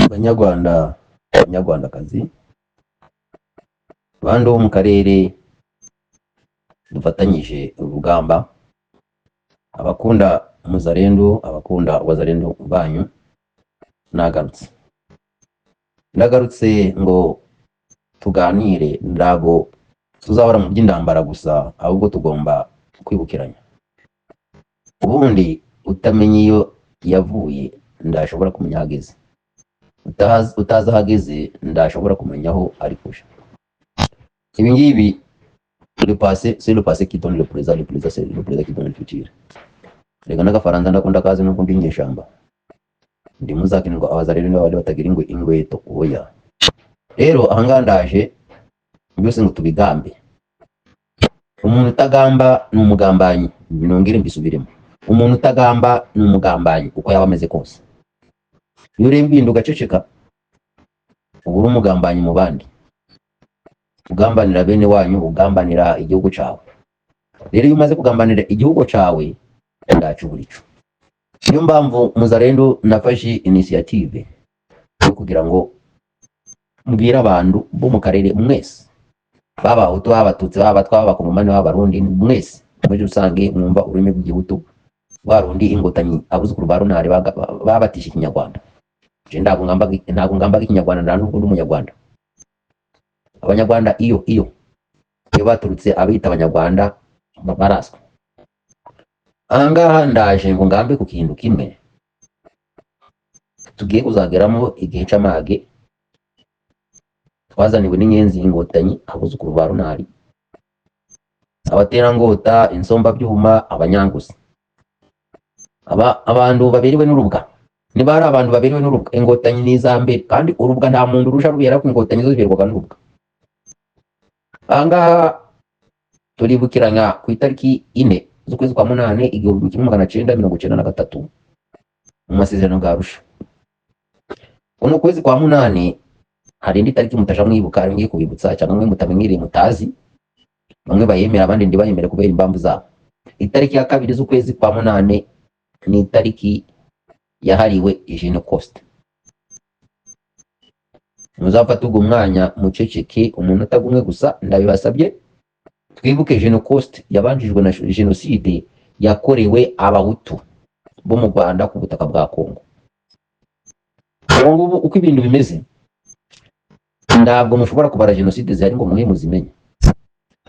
Banyarwandakazi, bandi bo mu karere dufatanyije urugamba, abakunda muzalendo, abakunda wazalendo banyu, ndagarutse ngo tuganire. Ndago tuzahora mu by'indambara gusa, ahubwo tugomba kwibukiranya. Ubundi utamenye iyo yavuye ndashobora kumenya hageze, utazi hageze ndashobora kumenya aho ari kuja. Ibi ngibi le passé c'est le passé qui donne le présent, le présent c'est le présent qui donne le futur. Rega n'agafaransa ndakunda kazi nuko ndi nyeshamba, ndi muzakinirwa abazalendo n'abandi batagira ingweto oya. Rero ahangaha ndaje byose ngo tubigambe. Umuntu utagamba ni umugambanyi, binongere mbisubiremo. Umuntu utagamba ni umugambanyi uko yaba ameze kose. Iyo ureba ibintu ugaceceka, uba uri umugambanyi mu bandi, ugambanira bene wanyu, ugambanira igihugu cawe. Rero iyo umaze kugambanira igihugu cawe ndacu burico. Niyo mpamvu muzalendo nafashe initiative yo kugira ngo mbwira abantu bo mu karere mwese, baba Hutu, Abatutsi, Abatwa, Abakongomani, Abarundi, mwese muri rusange mwumva ururimi rw'igihutu, warundi ingotanyi abuzukuru ba Runari babatisha Ikinyarwanda. Je ntabwo ngambaga Ikinyarwanda, nta n'ubwo ndi Umunyarwanda. Abanyarwanda iyo baturutse abita Abanyarwanda baraswa. Ahangaha ndaje ngo ngambe ku kintu kimwe tugiye kuzageramo igihe c'amage, twazaniwe n'inyenzi y'ingotanyi abuzukuru ba Runari, abaterangota, insomba byuma, abanyanguzi, abantu babiriwe n'urubwa. Niba hari abantu babiriwe n'urubwa, ingotanyi n'izambere, kandi urubwa nta muntu urusha rubera ko ingotanyi zo ziberwaga n'urubwa. Ahangaha turibukiranya ku itariki 4 z'ukwezi kwa 8 1993 mu masezerano ga Arusha. Uno kwezi kwa 8 hari indi tariki mutasha mwibuka, ngiye kubibutsa cyangwa mwe mutamenyereye mutazi, bamwe bayemera abandi ndibayemere kubera impamvu zabo. Itariki ya 2 z'ukwezi kwa 8 ni itariki yahariwe Genocide. Muzafata ugo mwanya muceceke umunota gumwe gusa, ndabibasabye. Twibuke Genocide yabanjijwe na Genocide yakorewe Abahutu bo mu Rwanda ku butaka bwa Kongo. Ubu uko ibintu bimeze, ntabwo mushobora kubara Genocide zihari ngo muhe muzimenye.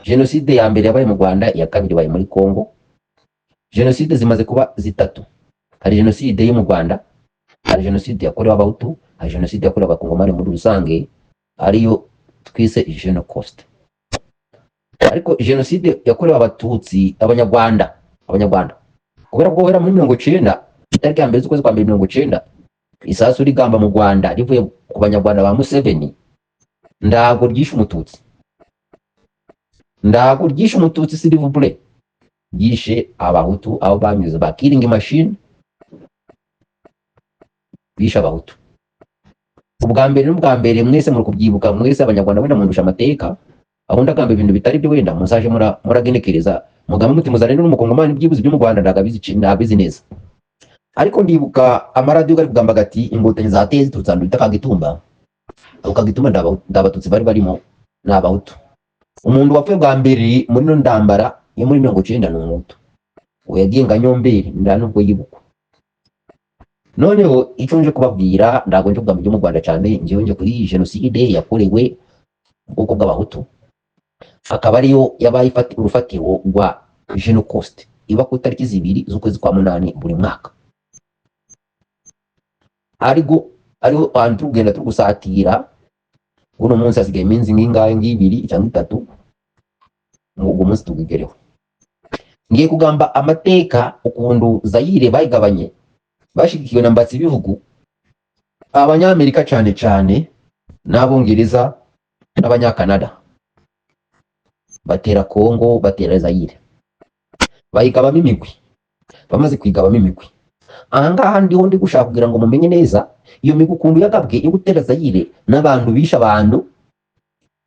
Genocide ya mbere yabaye mu Rwanda, iya kabiri yabaye muri Kongo. Genocide zimaze kuba zitatu. Hari Genocide yo mu Rwanda, hari Genocide yakorewe Abahutu, hari Genocide yakorewe Abakongomani muri rusange, ariyo twise Genocide. Ariko Genocide yakorewe Abatutsi, Abanyarwanda kubera ko guhera muri 1990, itariki ya mbere z'ukwezi kwa 1990, isasu rigamba mu Rwanda rivuye ku Banyarwanda ba Museveni, ndago ryishe umututsi s'il vous plaît, yishe Abahutu aho banyuze ba killing machine, bishe Abahutu. Ubwa mbere mwese muri kubyibuka, mwese Abanyarwanda wenda mundusha amateka, aho ndagamba ibintu bitari byo wenda musaje muragenekereza mugamba muti muzalendo n'umukongomani byibuze byo mu Rwanda ndabizi neza. Ariko ndibuka amaradiyo gari kugamba gati ingotanyi zateye zitutsandu Kagitumba, aho Kagitumba ndabatutsi bari barimo n'Abahutu. Umuntu wapfuye bwa mbere muri no ndambara yo muri 1990 n'umutu uyagiye Nyomberi, ndanubwo yibukwa. Noneho icyo nje kubabwira, ndago nje kugamba byo mu Rwanda cyane, nje kuri Genocide yakorewe ubwoko bw'Abahutu, akaba ariyo yabaye urufatiro rwa Genocide iba ku tariki 2 z'ukwezi kwa 8 buri mwaka. Ariho abantu tugenda tugusatira, uno munsi hasigaye iminsi ngingahe, 2 cyangwa 3 ngo munsi tugigereho. Ngiye kugamba amateka ukundu Zaire bayigabanye bashigikiwe na mbatsi bihugu, Abanyamerika cyane n'Abongereza n'Abanyakanada, batera Kongo, batera Zaire, bayigabamo imigwi. Bamaze kwigabamo imigwi, ahangaha ndiho ndi gushaka kugira ngo mumenye neza iyo migwi ukundu yagabwe yo gutera Zaire n'abantu bisha abantu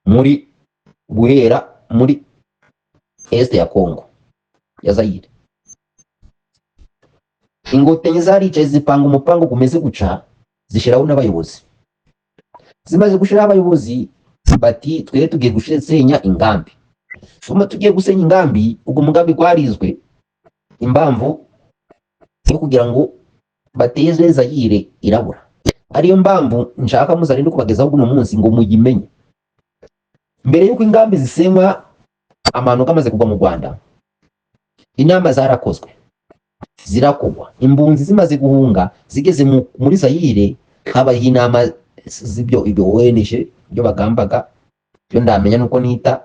muri guhera muri este ya Kongo ya Zaire. Ingotanyi zaricaye zipanga umupango gumeze guca, zishiraho n'abayobozi zimaze gushira abayobozi bati twe tugiye gusenya ingambi. Soma tugiye gusenya ingambi, ubwo mugambi gwarizwe impamvu yo kugira ngo bateze Zaire irabura. Ariyo mbamvu nshaka muzarinde kubagezaho guno munsi ngo muyimenye. Mbere yuko ingambi zisenywa amano kamaze kugwa mu Rwanda, inama zarakozwe zirakogwa, imbunzi zimaze guhunga zigeze muri Zaire, habaye inama z'ibyo ONG byo bagambaga, byo ndamenya nuko nita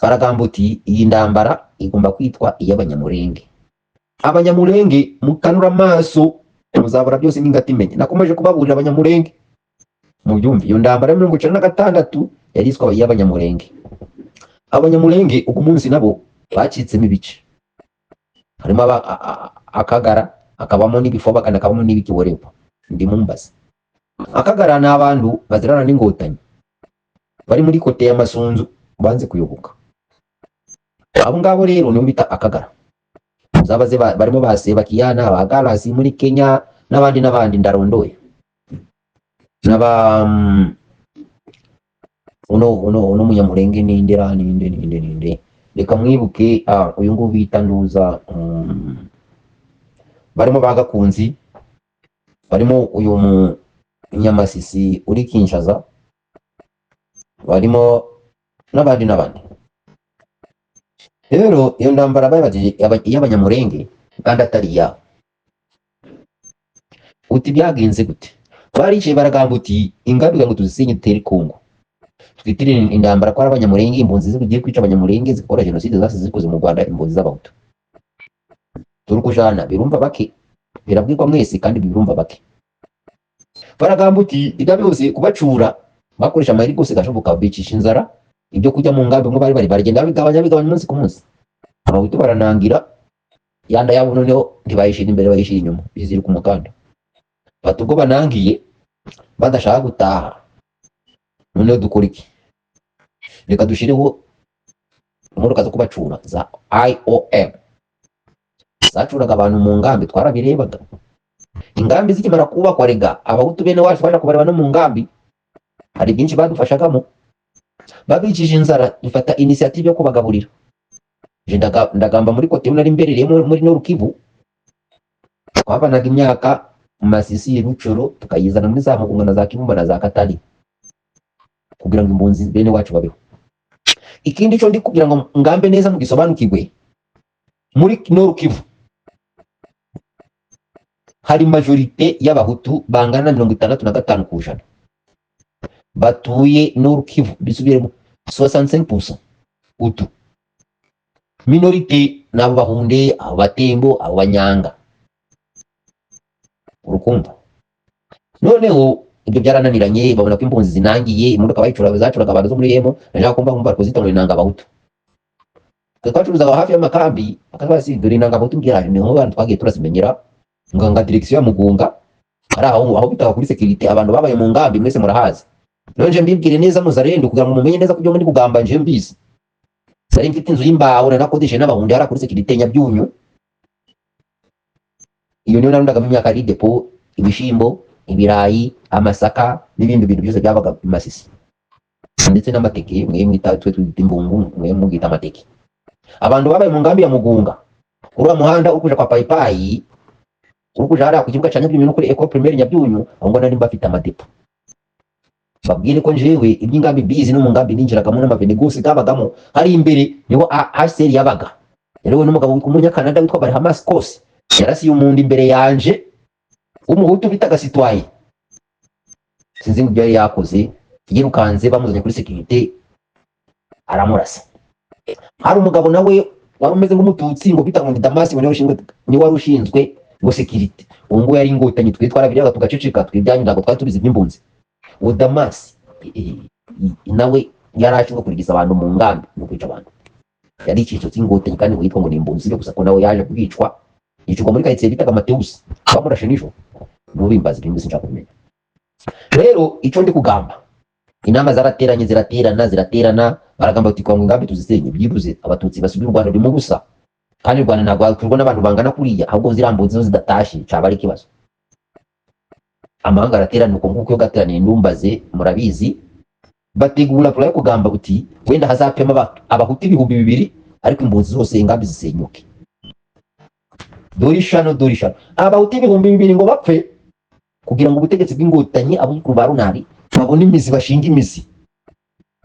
baragamba uti iyi ndambara igomba kwitwa iy'abanyamurenge. Abanyamurenge mukanura amaso muzabura byose n'ingatimenye. Nakomeje kubaburira abanyamurenge mu byumvi, iyo ndambara 1996 yariswa iy'abanyamurenge. Abanyamurenge uko munsi nabo bacitsemo ibice, harimo Akagara, akabamo n'ibifoba kandi akabamo n'ibikiworepa. Ndi mumbaza Akagara ni abantu bazirana n'ingotanyi bari muri kote y'Amasunzu banze kuyoboka. Abo ngabo rero nibo bita Akagara. Zabaze barimo baseba Kiyana, abagarasi muri Kenya n'abandi ndarondoye. Naba uno munyamurenge ninde reka mwibuke uyu nguyu bita Nduza, barimo bagakunzi, barimo uyu Nyamasisi uri Kinshasa, barimo n'abandi. Rero iyo ndambara babaje y'abanyamurenge kandi atari ya uti byagenze gute. Barice baragamba uti ingaruka ngo tuzisenye tere Kongo, twitire indambara kwa abanyamurenge, imbunzi zigiye kwica abanyamurenge zikora genocide zase zikoze mu Rwanda, imbunzi z'abahutu. Turukujana birumva bake, birabwirwa mwese kandi birumva bake. Baragamba uti ibyo byose kubacura bakoresha amahiri gose gashoboka, bicisha inzara, ibyo kujya mu ngambi ngo bari baragenda bigabanya umunsi ku munsi. Abahutu baranangira yanda yabo, noneho ntibayishira imbere bayishira inyuma, biziri ku mukanda. Batubwo banangiye badashaka gutaha, noneho dukora iki? Reka dushireho inkoruka zo kubacura za IOM. Zacuraga abantu mu ngambi, twarabirebaga. Ingambi zikimara kubakwa, rega abahutu bene wacu baje kubareba no mu ngambi, hari byinshi badufashagamo. Babicishije inzara, dufata initiative yo kubagaburira. Je ndagamba muri kote nari mberereye muri Norukivu, twabanaga imyaka Masisi y'Rucoro tukayizana muri za Mugunga na za Kibumba na za Katari kugira ngo imbunzi bene wacu babeho. Ikindi cyo ndi kugira ngo ngambe neza mu gisobanukirwe, muri Norukivu hari majorite y'abahutu bangana 65% batuye Norukivu, bisubiremo 65% utu. Minorite nabo Bahunde, Abatembo, Abanyanga. Urukumva noneho ibyo byarananiranye, babona ko imbunzi zinangiye, imodoka zacuraga abantu zo muri Yemo, naje kumva kuzitonora inanga Abahutu. Twacuruzaga hafi y'amakambi, akabasi dore inanga Abahutu mbyaje, niho abantu twagiye turazimenyera. Nganga direction ya Mugunga ari aho bitaga kuri security, abantu babaye mu ngambi mwese murahazi. Nonje mbibwire neza muzarende kugira ngo mumenye neza kubyo muri kugamba nje mbizi. Sari mfite inzu y'imbaho nakodeshe n'Abahundi hari kuri security Nyabyunyu. Iyo niyo narondaga mu myaka ari depo, ibishimbo, ibirayi, amasaka n'ibindi bintu byose byabaga Masisi, ndetse n'amateke. Mwe mwita twe imbungu, mwe mugita amateke. Abantu babaye mu ngambi ya Mugunga, uri muhanda ukuja kwa Paipai, ukuja hari ku kibuga cya Nyabyunyu no kuri Eco Primaire Nyabyunyu, ngo nari mbafite amadepo. Babwire ko njewe iby'ingambi bizi no mu ngambi ninjiragamo n'amabenegose kabagamo hari imbere niho HCR yabaga. Rero n'umugabo w'umunya Canada witwa Barhamas Kose yarasi y'umundi imbere yanje, umuhutu bitaga Citoyen, sinzi ngo byari yakoze, yirukanze bamuzanye kuri security aramurasa. Hari umugabo nawe wari umeze nk'umututsi ngo bita ngo Damas, ni wari ushinzwe ngo security. Ngo yari ingotanyi, twe twarabiraga tugaceceka, twibyanyu ndago twari tubizi by'imbunzi. Uwo Damas nawe yarashinzwe kurigisa abantu mu ngambi no kwica abantu, yari icyiciro cy'ingotanyi kandi ngo yitwa ngo ni imbunzi, gusa ko nawe yaje kubicwa, yicwa muri kayitse bitaga Mateus, bamurashe nijoro. Nubimbaza ibintu sinshaka kumenya. Rero icyo ndi kugamba, inama ziraterana, baragamba uti kwa ngambi tuzisenye, byibuze abatutsi basubira u Rwanda rurimo gusa, kandi u Rwanda ntabwo turwa n'abantu bangana kuriya, ahubwo zirambunze zo zidatashe cyaba ari kibazo. amahanga araterana uko nguko, yo gateraniye ndumbaze murabizi, bategura plan yo kugamba buti wenda hazapema abahuti 2,000 ariko impunzi zose ingambi zisenyuke. Dorishano abahuti 2,000 ngo bapfe kugira ngo ubutegetsi bw'ingotanyi abukuru ba runari babone imizi, bashinga imizi,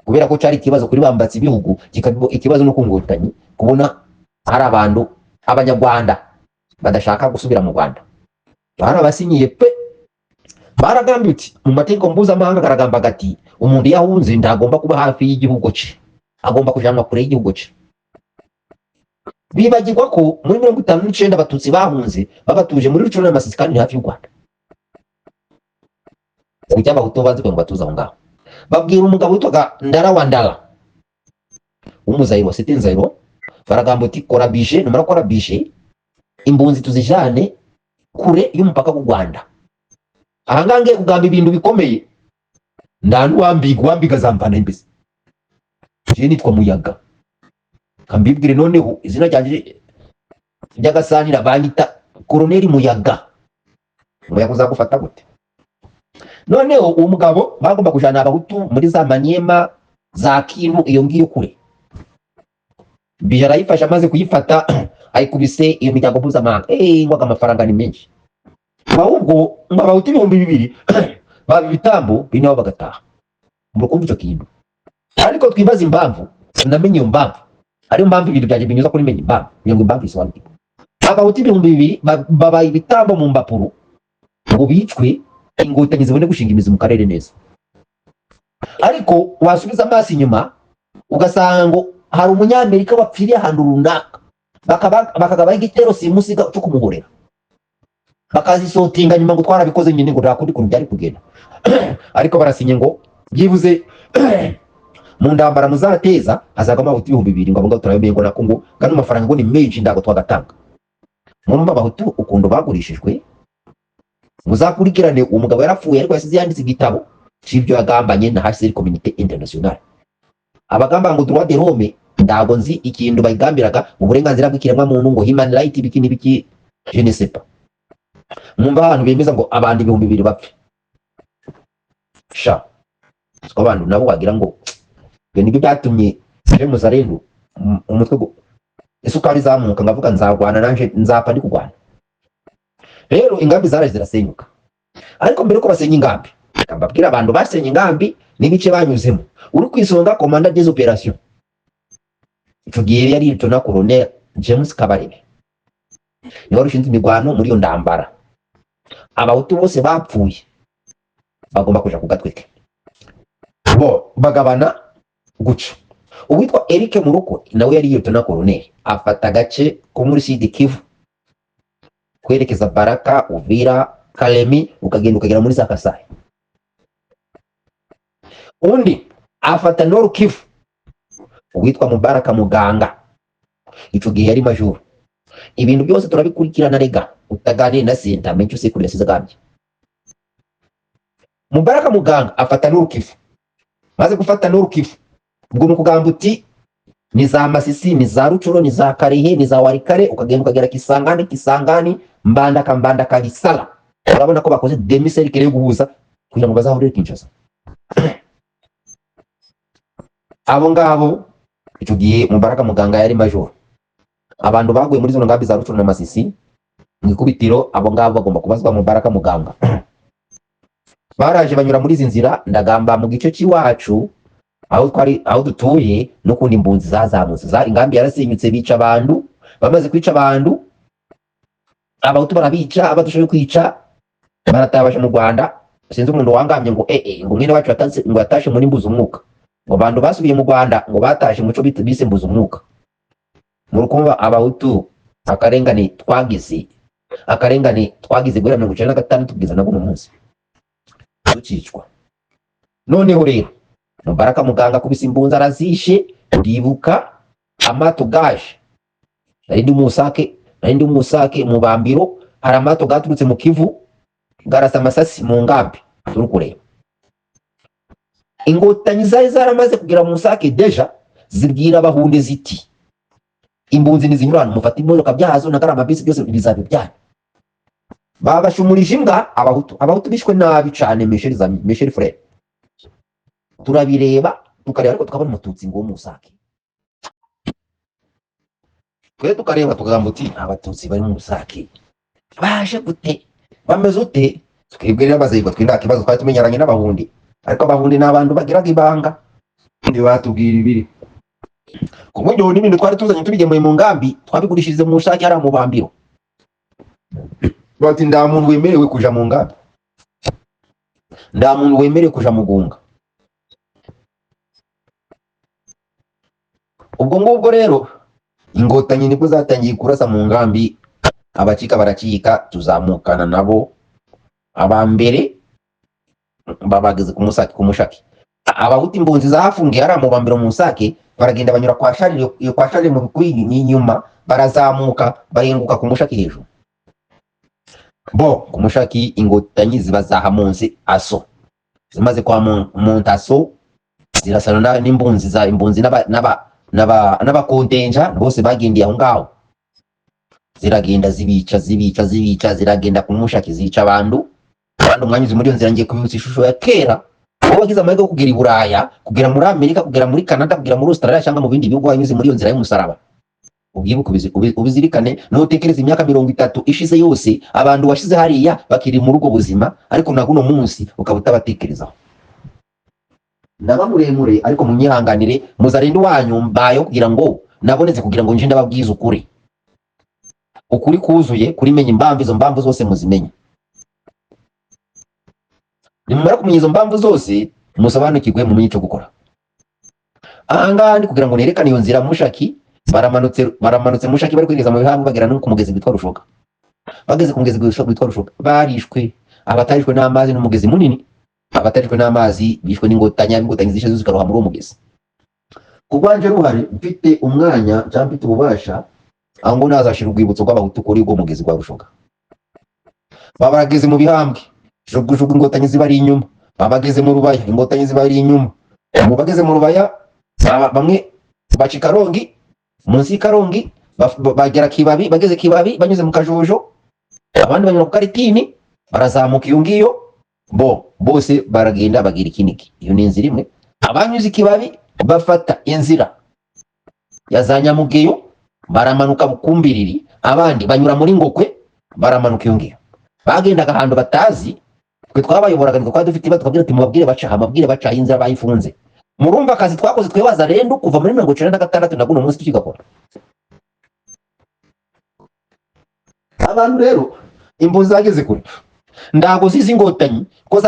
kubera ko cyari ikibazo kuri bambatsi ibihugu, kikaba ikibazo no kungotanyi kubona hari abantu abanyarwanda badashaka gusubira mu Rwanda. Barabasinyiye pe, baragambye uti mu mategeko mpuzamahanga karagamba gati umuntu yahunze ndagomba kuba hafi y'igihugu cye, agomba kujanwa kure y'igihugu cye. Bibagirwa ko muri 59 abatutsi bahunze babatuje muri Rucuro na Masisi kandi hafi y'u Rwanda. Kujya abahutu banze ngo batuza aho ngaho, babwira umugabo witwaga Ndara wa Ndara umuzayiro wasete nzayiro, baragamba uti kora bije, numara kora bije imbunzi tuzijane kure y'umupaka w'u Rwanda. Ahangange kugamba ibintu bikomeye, ndandu wambiga zampana imbese. Je nitwa Muyaga, kambibwire noneho izina ryanje ryagasanira banyita Colonel Muyaga. Muyaga uzagufata gute? Noneho uwo mugabo bagomba kujana abahutu muri za Maniema za Kintu iyo ngiyo kure. Bijara yifasha maze kuyifata ayikubise iyo miryango mpuzamahanga. Ngwaga amafaranga ni menshi. Ahubwo abahutu 2,000 babi bitambo bine bagataha. Murukumva icyo kintu. Ariko twibaza impamvu, sinamenye iyo mpamvu. Ari impamvu ibintu byaje binyuza kuri menye impamvu. Iyo impamvu isobanura. Abahutu 2,000 babaye ibitambo mu mbapuro ngo bicwe ingotanyi zibone gushinga imizi mu karere neza. Ariko wasubiza amaso inyuma ugasanga ngo hari umunyamerika wapfiriye ahantu runaka, bakagaba igitero simusiga cyo kumuhorera, bakazisotinga nyuma ngo twarabikoze nyine ngo ndakundi kuntu byari kugenda. Ariko barasinye ngo byibuze mu ndambara muzateza hazagama abahutu 2,000 ngo abo turabemeye ngo nako ngo kandi amafaranga ngo ni menshi ndago twagatanga. Mumba abahutu ukundo bagurishijwe, muzakurikirane uwo mugabo yarapfuye ariko yasize yanditse igitabo cy'ibyo yagambanye na HCR Community International. Abagamba ngo droit de l'homme ndago nzi ikintu bayigambiraga mu burenganzira bw'ikiremwa muntu ngo human right biki je ne sais pas. Mumba abantu bemeza ngo abandi 2,000 bapfe. Sha ko abantu nabo wagira ngo nibyo byatumye Muzarendo umutwe go isukari zamuka ngavuga nzarwana nanje nzapfa ndi kugwana. Rero ingambi zaraje zirasenyuka, ariko mbere ko basenya ingambi mbabwira abantu basenye ingambi n'ibice banyuzemo. Uri kwisonga commandant des opérations icyo gihe yari Lieutenant Colonel James Kabarebe, niwe rushinzwe imigwano muri iyo ndambara. Abahutu bose bapfuye bagomba kuja kugatwike bo bagabana guca. Uwitwa Eric Muruko nawe yari Lieutenant Colonel, afata gace ko muri Sud Kivu kwerekeza Baraka, Uvira, Kalemi ukagenda ukagera muri Zakasai. Undi afata Nord Kivu uwitwa Mubaraka Muganga, icyo gihe yari majoro. Ibintu byose turabikurikirana rega utagane na senta menshi usekuru yasizagambye. Mubaraka Muganga afata Nord Kivu, maze gufata Nord Kivu ubwo mukugamba uti ni za Masisi, ni za Rucuro, ni za Karehe, ni za Warikare, ukagenda ukagera Kisangani, Mbandaka Bisala. Urabona ko bakoze demiseri kere guhuza kugira ngo bazahurire Kinshasa. Abo ngabo icyo gihe Mubaraka Muganga yari majoro. Abantu baguye muri zo ngambi za Rucuro na Masisi mu ikubitiro, abo ngabo bagomba kubazwa Mubaraka Muganga. Baraje banyura muri izi nzira ndagamba mu gice cy'iwacu aho dutuye no kundi imbunzi zazamutse za ingambi yarasenyutse, bica abantu. Bamaze kwica abantu abahutu barabica, abadushoboye kwica baratabasha mu Rwanda. Sinzi umuntu wangamye ngo ngo mwene wacu yatashe muri mbuza umwuka, ngo abantu basubiye mu Rwanda ngo batashe muco bise mbuza umwuka. Mu rukumva abahutu akarengane twagize guhera 1996 tugeza na buno munsi ducicwa. Noneho rero Mubaraka Muganga kubisa imbunzi arazishe, ndibuka amato gaje nari ndi umusake mu Bambiro, hari amato gaturutse mu Kivu garasa amasasi mu ngambi turi kureba. Ingotanyi zari zaramaze kugira mu Musake deja zibwira abahunde ziti imbunzi nizinyurana mufata imodoka byazo na karama bisi byose bizabe byanyu. babashumurije imbwa abahutu bishwe nabi cyane Michel Frere turabireba tukareba ariko tukabona umututsi ngo musake twe tukareba tukavuga uti abatutsi bari mu musake baje gute bameze ute twebwe rero bazayirwa twinda kibazo twari tumenyaranye n'abahundi ariko abahundi n'abantu bagiraga ibanga ndi batubwira ibiri ku buryo n'ibintu twari tuzanye tubigemuye mu ngambi twabigurishirize mu musake ari mu bambiro bati nda muntu wemerewe kuja mu ngambi nda muntu wemerewe kuja mu gunga ubwo ngubwo rero ingotanyi nibwo zatangiye kurasa mu ngambi abacika baracika tuzamukana nabo abambere babageze ku mushaki abahuti imbunzi zahafungiye ari mu bambere mu musake baragenda banyura kwa Charles mu bikwigi n'inyuma barazamuka bahinguka ku mushaki hejuru bo ku mushaki ingotanyi ziba zahamunsi aso zimaze kwa montaso zirasana n'imbunzi za imbunzi n'abakontenja bose bagendiye aho ngaho ziragenda zibica ziragenda ku mushaki zica abantu umwanyuzi muri iyo nzira ngiye kubibutsa ishusho ya kera aho bagize amahirwe yo kugera i Buraya kugera muri Amerika kugera muri Canada kugera muri Australia cyangwa mu bindi bihugu banyuze muri iyo nzira y'umusaraba ubyibuke ubizirikane n'utekereza imyaka 30 ishize yose abantu washize hariya bakiri muri ubwo buzima ariko na kuno munsi ukaba utabatekerezaho naba muremure ariko munyihanganire muzarinde wanyu mbayo kugira ngo nabonetse kugira ngo nje ndababwiza ukuri kuzuye kuri menye imbamvu izo mbamvu zose muzimenye nimara kumenya izo mbamvu zose musobanukirwe mu menye cyo gukora ahangaha ndi kugira ngo nerekane iyo nzira mushaki baramanutse mushaki bari kwigeza mu bihambu bagera no ku mugezi witwa Rushoka bageze ku mugezi witwa Rushoka barishwe abatarishwe n'amazi n'umugezi munini abatarishwe n'amazi bishwe n'ingotanyi zishe zikaroha muri uwo mugezi kubanje ruhare mfite umwanya cyangwa mfite ububasha aho ngo nazashira urwibutso rw'abahutu kuri uwo mugezi wa Rushoka babageze mu bihambwe jugujugu ingotanyi zibari inyuma babageze mu rubaya ingotanyi zibari inyuma mu bageze mu rubaya bamwe bacikarongi munsi y'ikarongi bagera Kibabi bageze Kibabi banyuze mu Kajojo abandi banyura ku Karitini barazamuka iyo ngiyo bose baragenda bagira ikiniki iyo ni inzira imwe abanyuze Kibabi bafata inzira ya za Nyamugeyo baramanuka bukumbiriri abandi banyura muri Ngokwe baramanuka iyo ngiyo bagendaga ahantu batazi twe twabayoboraga niko dufite batubwira ati mubabwire baca inzira bayifunze murumva akazi twakoze twebaza rendo kuva muri 1996 naguno munsi tukigakora abantu rero imbuzi zageze kure ndago zizi ingotanyi ko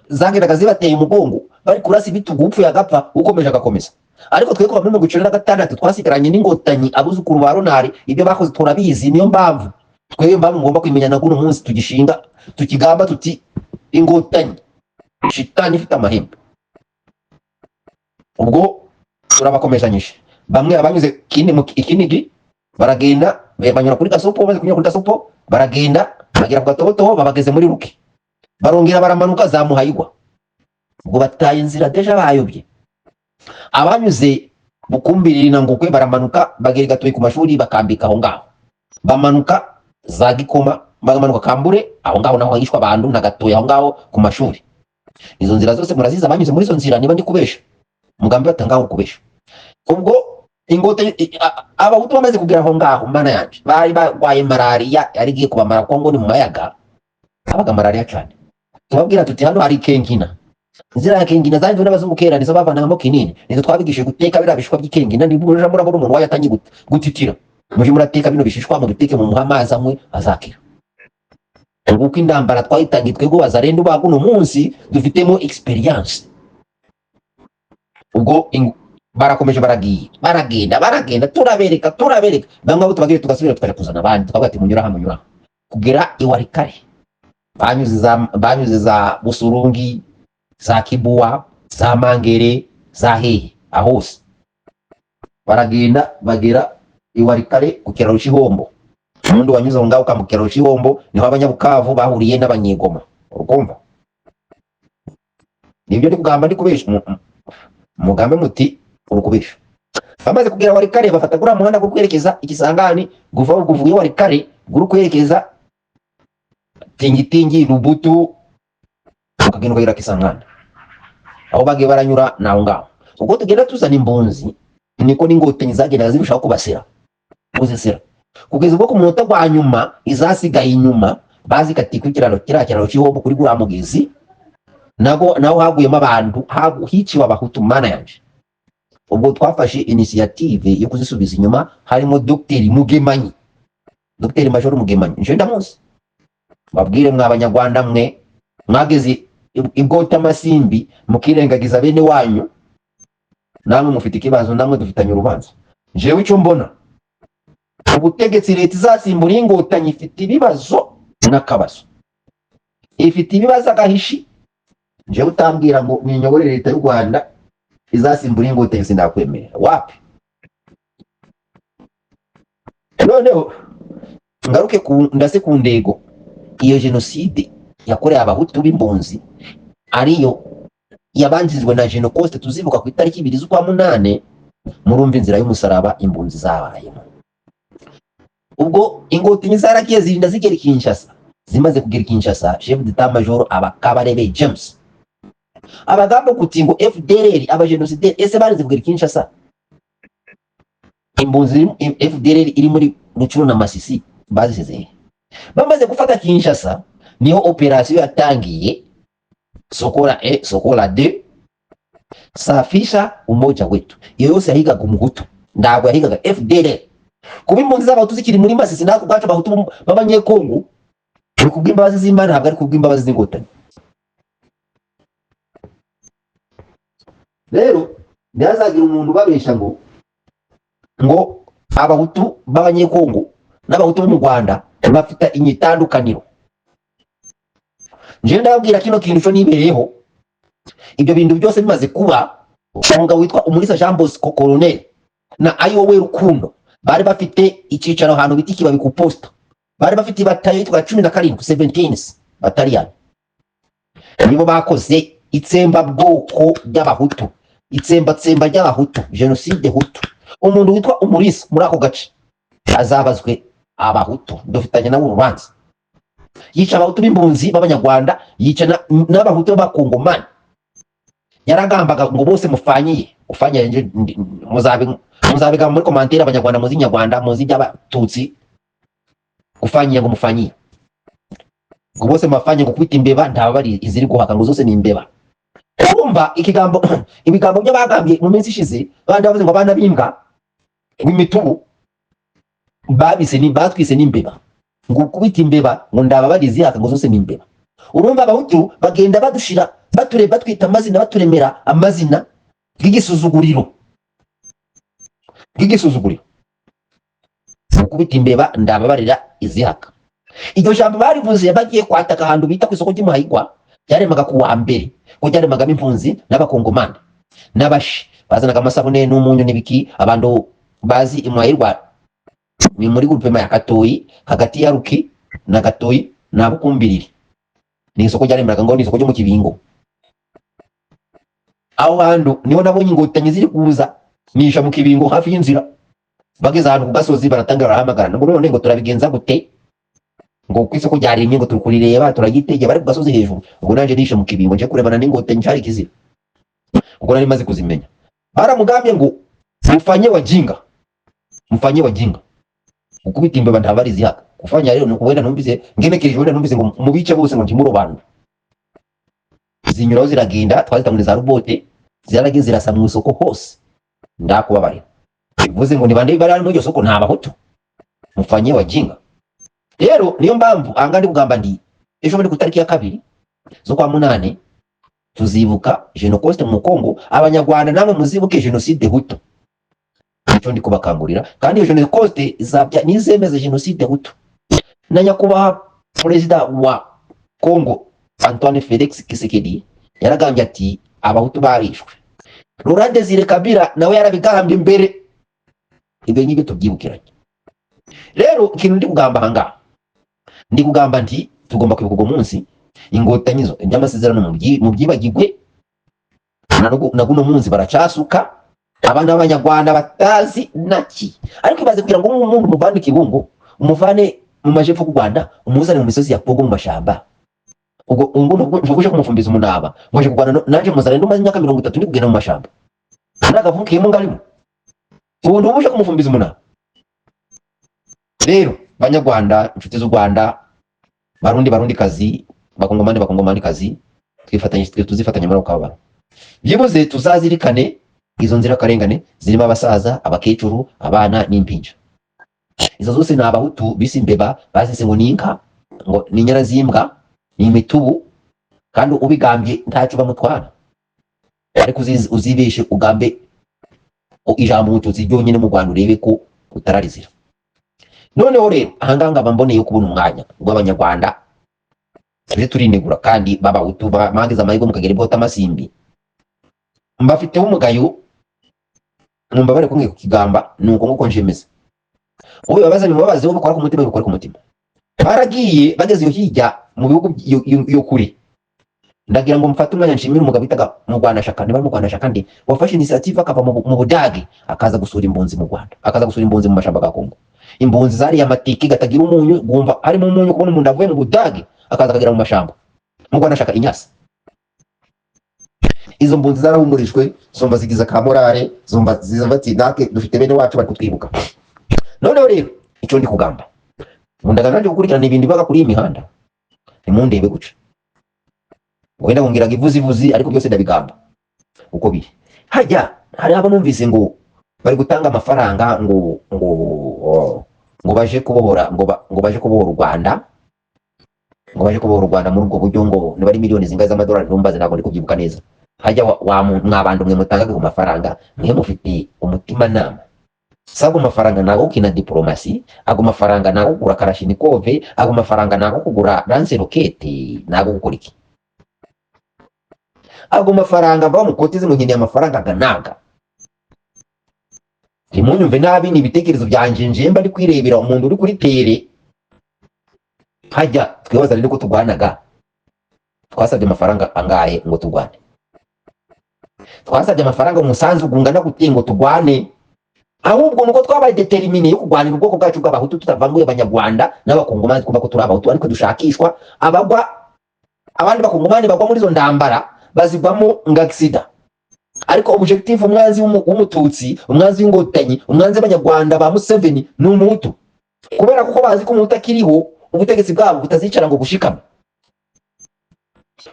zagendaga zibateye umugongo bari kurasa ibitugu upfuye agapfa ukomeje agakomeza ariko twe kuva muri 1996 twasigaranye n'ingotanyi abuzukuru ba Ronari ibyo bakoze turabizi niyo mpamvu twebwe mbamwe ngomba kwimenya naguno munsi tugishinga tukigamba tuti ingotanyi shitani ifite amahembe ubwo turabakomezanyije bamwe abanyuze ikinigi baragenda banyura kuri Gasopo baze kunyura kuri Gasopo baragenda bagera ku Gatobotobo babageze muri Ruki barongera baramanuka za Muhayigwa ubwo bataye inzira deja bayobye abanyuze bukumbiriri na Ngokwe baramanuka bagera Gatoyi ku mashuri bakambika aho ngaho bamanuka za Gikoma bamanuka Kambure aho ngaho naho hishwa abantu na Gatoyi aho ngaho ku mashuri izo nzira zose muraziza abanyuze muri izo nzira niba ndi kubesha mugambi batangaho kubesha ubwo ingotanyi abahutu bamaze kugera aho ngaho mana yanje bari barwaye malaria yari giye kubamara ko ngo ni mu mayaga abaga malaria cyane tubabwira tuti hano hari Kengina nzira ya Kengina zanjye n'abazungukera nizo bavanagamo kinini nizo twabigishije guteka bira bishwa by'Ikengina nibuje murabona umuntu wayatangiye gutitira muje murateka bino bishishwa mu duteke mu muhamazi amwe azakira nguko indambara twayitangiye twego bazarendo baguno munsi dufitemo experience ubwo barakomeje baragenda turabereka bamwe abo tubagire tugasubira tukaja kuzana abandi tukavuga ati munyura kugera iwarikare banyuze za Busurungi za Kibuwa za Mangere za Hehe ahose baragenda bagera iwarikare ku kiraro cy'Ihombo umuntu wanyuze ngaho ka mu kiraro cy'Ihombo niho abanyabukavu bahuriye n'abanyegoma urukumva nibyo ndi kugamba ndi kubesha mugambe muti urukubisha bamaze kugera Warikare bafata gura muhanda gwo kwerekeza ikisangani guva guvuye Warikare guru kwerekeza tingitingi rubutu ukagenda ukagira Kisangani aho bagiye baranyura naho ngaho. Ubwo tugenda tuzana imbunzi niko n'ingotanyi zagendaga zirushaho kubasera kuzisera kugeza ubwo ku munota gwa nyuma izasigaye inyuma bazikatiye ku kiraro cy'ihombo kuri gura mugezi naho haguyemo abantu hiciwe abahutu mana yanje. Ubwo twafashe initiative yo kuzisubiza inyuma, harimo Dr Mugemanyi, Dr Major Mugemanyi, nje ndamuzi. Babwire mwa Abanyarwanda mwe mwageze igota masimbi mukirengagiza bene wanyu, namwe mufite ikibazo, namwe dufitanye urubanza. Jewe icyo mbona ubutegetsi leta izasimbura ingotanyi ifite ibibazo n'akabazo, ifite ibibazo agahishi. Jewe utambwira ngo ninyobore leta y'u Rwanda izasimbura ingotanyi sindakwemerera wapi. Noneho ngaruke ndase ku ndego iyo jenoside yakorewe abahutu b'imbunzi ariyo yabanjizwe na Genocoste tuzibuka ku itariki 2 z'ukwa munane. Murumva inzira y'umusaraba imbunzi zabayemo. Ubwo ingotanyi zaragiye zirinda zigera Kinshasa, zimaze kugera Kinshasa chef d'état major Kabarebe James abagamba kuti ngo FDLR abagenocide ese barize kugera Kinshasa. Imbunzi FDLR iri muri Rucuru na Masisi bazisezeye. Bamaze gufata Kinshasa niyo operation yatangiye Sokola Sokola 2 safisha umoja wetu. Iyo yose yahigaga umuhutu, ndagwa yahigaga FDLR. Kuba impunzi z'abahutu zikiri muri Masisi nako gaca abahutu b'abanyekongo ni kubw'imbabazi z'Imana, ntabwo ari kubw'imbabazi z'ingotanyi. Rero ntihazagira umuntu babesha ngo abahutu b'abanyekongo n'abahutu bo mu Rwanda bafite inyitandukaniro. Nje ndabwira kino kintu cyo nibereyeho, ibyo bintu byose bimaze kuba, umugabo witwa Umulisa Jean Bosco Colonel na Ayowe Rukundo bari bafite icicaro ahantu biti Kibabi ku posta, bari bafite batayo yitwa 17 17 bataliyani. Nibo bakoze itsemba bwoko ry'abahutu, itsemba ry'abahutu, genocide hutu. Umuntu witwa Umulisa muri ako gace azabazwe abahutu, dufitanye nabo urubanza. Yica abahutu b'imbunzi b'Abanyarwanda, yica n'abahutu b'Abakongomani. Yaragambaga ngo bose mufanyiye ufanya nje muzabiga muri commentaire Abanyarwanda muzi Nyarwanda muzi by'Abatutsi ufanyije ngo mufanyiye ngo bose mafanye ngo kwita imbeba ntabari iziri guhaka ngo zose ni imbeba. Urumva ikigambo ibigambo by'abagambye mu minsi ishize bandi bavuze ngo abana bimbwa w'imitubu babise ni batwise n'imbeba ngo kubita imbeba ngo ndababarizi haka ngo zose ni imbeba. Urumva abahutu bagenda badushira batwita amazina, baturemera amazina bw'igisuzuguriro kubita imbeba ndababarira izihaka. Iryo jambo barivuze bagiye kwataka ahantu bita ku isoko ry'Umuhayigwa, byaremaga ku wa mbere ko byaremagamo impunzi n'Abakongomani n'abashi bazanaga amasabune n'umunyu n'ibiki. Abantu bazi Umuhayigwa ni muri groupement ya Katoyi, hagati ya Ruki na Gatoyi na Bukumbiriri. Ni isoko ryaremeraga ngo ni isoko ryo mu Kibingo. Aho hantu niho nabonye ingotanyi ziri kuza nisha mu Kibingo hafi y'inzira. Bageze ahantu ku gasozi baratangara barahamagara ngo none ngo turabigenza gute, ngo ku isoko ryarimye ngo turukurireba turagitege bari ku gasozi hejuru. Ubwo nanje nisha mu Kibingo nje kurebana n'ingotanyi cyari kizira, ubwo nari maze kuzimenya. Baramugambye ngo mufanye wajinga ukubita imbeba ntabarizi haka kufanya rero nuko wenda numvise ngenekeje wenda numvise ngo mubice bose ngo ntimurobanura. Zinyuraho ziragenda twazita za rubote zirageze zirasa mu isoko hose ndakubabare. Bivuze ngo nibande bari muri iryo soko nta bahutu mufanye wajinga. Rero niyo mpamvu angandi bugamba ndi ejo muri kutariki ya 2 zo kwa munane tuzibuka Genocoste mu Kongo. Abanyarwanda namwe muzibuke genocide hutu, icyo ndi kubakangurira. Kandi iyo Genocoste izabya nizemeza genocide hutu. Na nyakubahwa perezida wa Kongo Antoine Felix Tshisekedi yaragambye ati abahutu barishwe. Laurent Desire Kabila nawe yarabigambye mbere. Ibyo nyibyo tubyibukiranye. Rero ikintu ndi kugamba hanga, ndi kugamba nti tugomba kwibuka umunsi ingotanyizo by'amasezerano mu byibagirwe na guno munsi baracasuka abana b'Abanyarwanda batazi naki. Ariko ibaze kugira ngo umuntu muvane Kibungo umuvane mu majepfo y'u Rwanda umuzane mu misozi ya Kongo mu mashamba ubwo ntuguje kumufumbiza umunaba ngoje kurwana nanje muzarendo maze imyaka 30 ndi kugenda mu mashamba nagavukiyemo ngarimo ubu ntuguje kumufumbiza umunaba. Rero banyarwanda, inshuti z'u Rwanda, barundi kazi, bakongomani kazi, tuzifatanya muri ukabara. Byibuze tuzazirikane izo nzira karengane zirimo abasaza, abakecuru, abana n'impinja. Izo zose ni abahutu bisi imbeba bazise ngo ninka, ngo ni nyarazimbwa, ni imitubu, kandi ubigambye ntacyo bamutwara. Ariko uzibeshe ugambe ijambo umututsi ryonyine mu Rwanda urebe ko utararizira. Noneho rero ahanganga bamboneye kubona umwanya rw'abanyarwanda tuje turinegura kandi babahutu bagize amahirwe mukagera ibwota amasimbi mbafiteho umugayo numva bari kumwe ku kigamba nuko nguko njemeza wowe babaza bimubabaze wo bakora ku mutima bakora ku mutima baragiye bageze yo hirya mu bihugu yo kuri ndagira ngo mfate umwanya nshimira umugabo bitaga mu Rwanda Shaka niba mu Rwanda Shaka ndi wafashe initiative akava mu Budage akaza gusura imbunzi mu Rwanda akaza gusura imbunzi mu mashamba ga Kongo. Imbunzi zari amatiki gatagira umunyu gumva ari mu munyu kubona umuntu avuye mu Budage akaza kagera mu mashamba mu Rwanda Shaka inyasi. Izo mbunzi zarahumurijwe zomba zigiza ka morale zomba zizabati nake dufite bene wacu bari kutwibuka. Noneho rero icyo ndi kugamba mundaga nanje gukurikirana ibindi baga kuri imihanda nimundebe guca wenda ngiraga ivuzi ariko byose ndabigamba uko biri hajya hari abamumvise ngo bari gutanga amafaranga ngo baje kubohora ngo baje kubohora u Rwanda ngo baje kubohora u Rwanda muri ubwo buryo ngo ni bari miliyoni zingahe z'amadolari ntumbaze ntabwo ndi kubyibuka neza. Hajya mwabandi mwe mutangaga ku mafaranga mwe mufite umutima nama sago mafaranga nago kina diplomasi ago mafaranga nago kugura karashinikove ago mafaranga nago kugura lance roketi nago gukora iki ago mafaranga ba mukotize munyene amafaranga ganaga Timunyumve nabi ni ibitekerezo byanje njemba ndi kwirebera umuntu uri kuri tere hajya twibaza rero ko tugwanaga twasabye amafaranga angahe ngo tugwane twasabye amafaranga umusanzu gungana gute ngo tugwane ahubwo nuko twabaye determine yo kugwanira ubwoko bwacu bw'abahutu tutavanguye abanyarwanda n'abakongomani kuba ko turi abahutu ariko dushakishwa abagwa abandi bakongomani bagwa muri zo ndambara bazigwamo ngagisida ariko objective umwanzi w'umututsi umwanzi w'ingotanyi umwanzi w'abanyarwanda ba Museveni ni umuhutu kubera kuko bazi ko umuhutu akiriho ubutegetsi bwabo butazicara ngo bushikame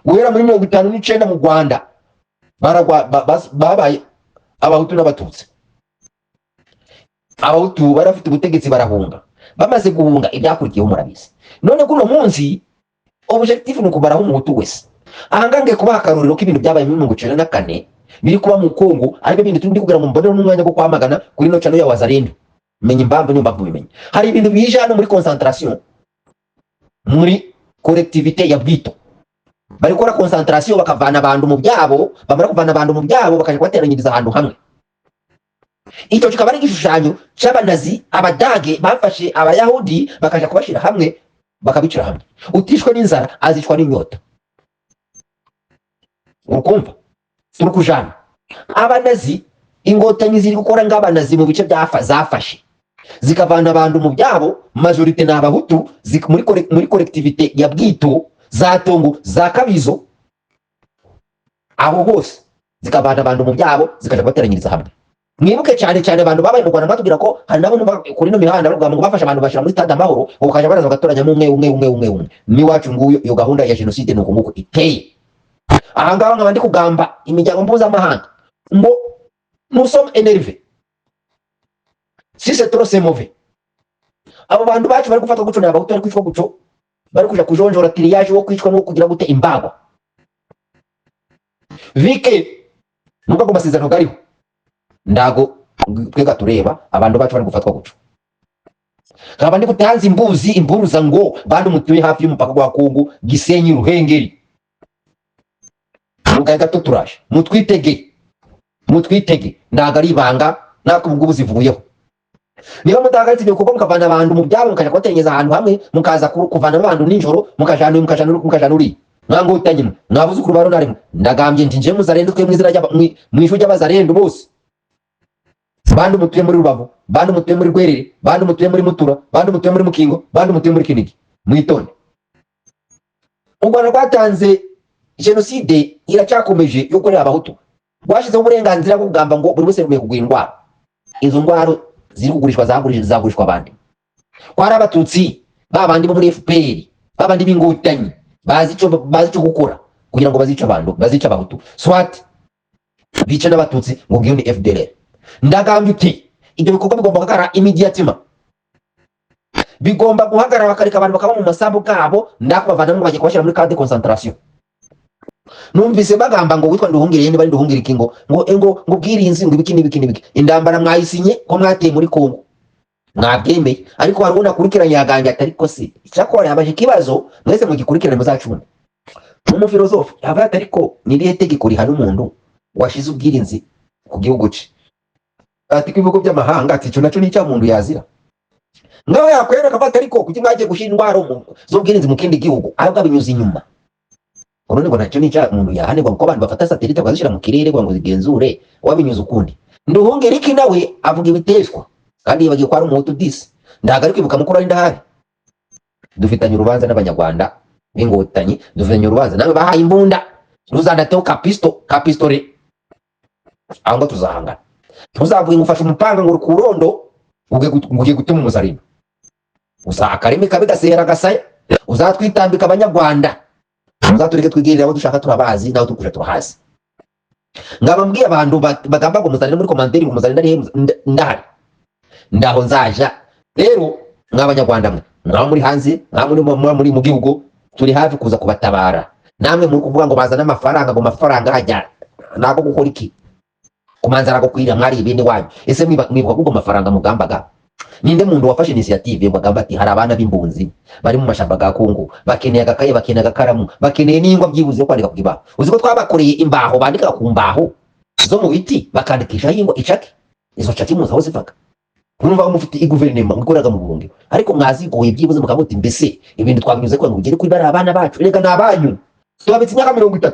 guhera muri 59 mu Rwanda babaye abahutu n'abatutsi abahutu barafite ubutegetsi barahunga bamaze guhunga ibyakurikiyeho murabizi none kuno munsi objective ni ukubaraho umuhutu wese ahangange kubaha akaruriro k'ibintu byabaye muri 1994 biri kuba mu Kongo ariko ibintu tundi kugira ngo mbone n'umwanya wo kwamagana kuri no channel ya Wazalendo menye impamvu niyo mpamvu bimenye hari ibintu bije hano muri concentration muri collectivité ya Bwito bari gukora concentration bakavana abantu mu byabo bamara kuvana abantu mu byabo bakaje kwateranyiriza ahantu hamwe. Icyo kikaba ari igishushanyo cy'abanazi abadage bafashe abayahudi bakaje kubashira hamwe bakabicira hamwe utishwe n'inzara azicwa n'inyota ukumva turukujana abanazi ingotanyi ziri gukora ng'abanazi mu bice zafashe zikavana abantu mu byabo majorite n'abahutu muri collectivité ya Bwito za Tongo za Kabizo aho hose zikavana abantu mu byabo zikaje bateranyiriza hamwe. Mwibuke cyane abantu babaye mu Rwanda batubwira ko hari nabo kuri no mihanda bavuga ngo bafasha abantu bashira muri stade Amahoro ukaje baraza bagatoranya umwe ni wacu nguyo iyo gahunda ya genocide nuko nguko iteye. Ahangaba nkabandi kugamba imiryango mpuzamahanga ngo nous sommes énervés si c'est trop c'est mauvais. Abo bantu bacu bari gufatwa guco n'abahutu bari kwicwa guco bari kuja kujonjora triage wo kwicwa no kugira gute imbagwa vike nuko amasezerano gariho ndago twega tureba abantu bacu bari gufatwa guco kabandi gutanza imburuza ngo bantu mutuye hafi y'umupaka wa Kongo Gisenyi Ruhengeri mugaye gato turaje mutwitege ndaga ribanga nako ubwo buzivuyeho niba mutagaritse kuko mukavana abantu mu byabo mukaje kwatenyeza ahantu hamwe mukaza kuvana abantu nijoro mukajana uri mwango utanyima mwabuze kurubaro narimo ndagambye ntinje muzarendo twe mwizira y'aba mwishu y'abazarendo bose bandi mutuye muri Rubavu, bandi mutuye muri Rwerere, bandi mutuye muri Mutura, bandi mutuye muri Mukingo, bandi mutuye muri Kinigi, mwitonde. U Rwanda rwatanze jenoside iracyakomeje yo kureba abahutu, rwashyizeho uburenganzira bwo kugamba ngo buri wese yemerewe kugura indwara. Izo ndwara ziri kugurishwa zagurishwa abandi, kwari abatutsi babandi bo muri FPR, babandi b'ingutanyi bazi icyo gukora kugira ngo bazice abantu, bazice abahutu, swat bice n'abatutsi ngo ngiyo ni FDLR. Ndagambye uti ibyo bikorwa bigomba guhagarara immediatement, bigomba guhagarara bakareka abantu bakaba mu masambu gabo, ndakubavana ngo bajye kubashyira muri camp de concentration. Numvise bagamba ngo witwa Nduhungire yende bari Nduhungire ikingo ngo bwirinzi ngo ibiki n'ibiki indambara mwayisinye ko mwateye muri Kongo mwabwemeye, ariko warubona kurikiranye yaganje atari ko se icyakora yabaje kibazo mwese mu gikurikirane muzacuna. Mu filosofi yabaye atari ko niriye tegeko rihana umuntu washize ubwirinzi ku gihugu cye, ati ko ibigo by'amahanga ati cyo naco ni cya muntu yazira ngaho yakwera kafata ariko kuki mwagiye gushira indwaro z'ubwirinzi mu kindi gihugu ahubwo abinyuza inyuma. Urone ngo nacyo ni cya muntu yahanirwa ko abantu bafata satellite bakazishira mu kirere ngo zigenzure wabinyuza ukundi. Nduhungire iki nawe avuga ibiteshwa kandi yibagiye ko ari umuhutu disi, ndaga ari kwibuka mukuru ari ndahari. Dufitanye urubanza n'abanyarwanda b'ingotanyi, dufitanye urubanza nawe bahaye imbunda ruzandateho kapistole aho ngo tuzahangana. Tuzavuye ngufasha umupanga ngo rukurondo ugiye gutema umuzarino, uza akarimi kabe gasehera gasaya, uzatwitambika abanyarwanda, uzatureke twigirira abo dushaka turabazi naho tukuja turahazi. Ngabambwiye abantu bagamba ngo muzarino muri komanderi ngo muzarino ndahari ndaho nzaja. Rero mw'abanyarwanda mwe mwa muri hanze mwa muri mu gihugu turi hafi kuza kubatabara, namwe muri kuvuga ngo bazana amafaranga ngo mafaranga hajya nako gukora iki kumanzara ko kwira mwari ibindi wanyu. Ese mwibuka kugo mafaranga mugambaga ninde muntu wafashe initiative ngo agamba ati hari abana b'imbunzi bari mu mashamba ga Kongo bakeneye agakaye, bakeneye agakaramu, bakeneye n'ingwa byibuze yo kwandika kugibaho. Uzi ko twabakoreye imbaho bandika ku mbaho zo mu biti bakandikisha ingwa icaki, izo caki muza hose faka urumva mufite iguverinema mukoraga mu Burundi, ariko mwazigoye byibuze mukamuti mbese ibintu twabinyuze ko ngugere kuri bari abana bacu rega nabanyu tubabitse imyaka 30.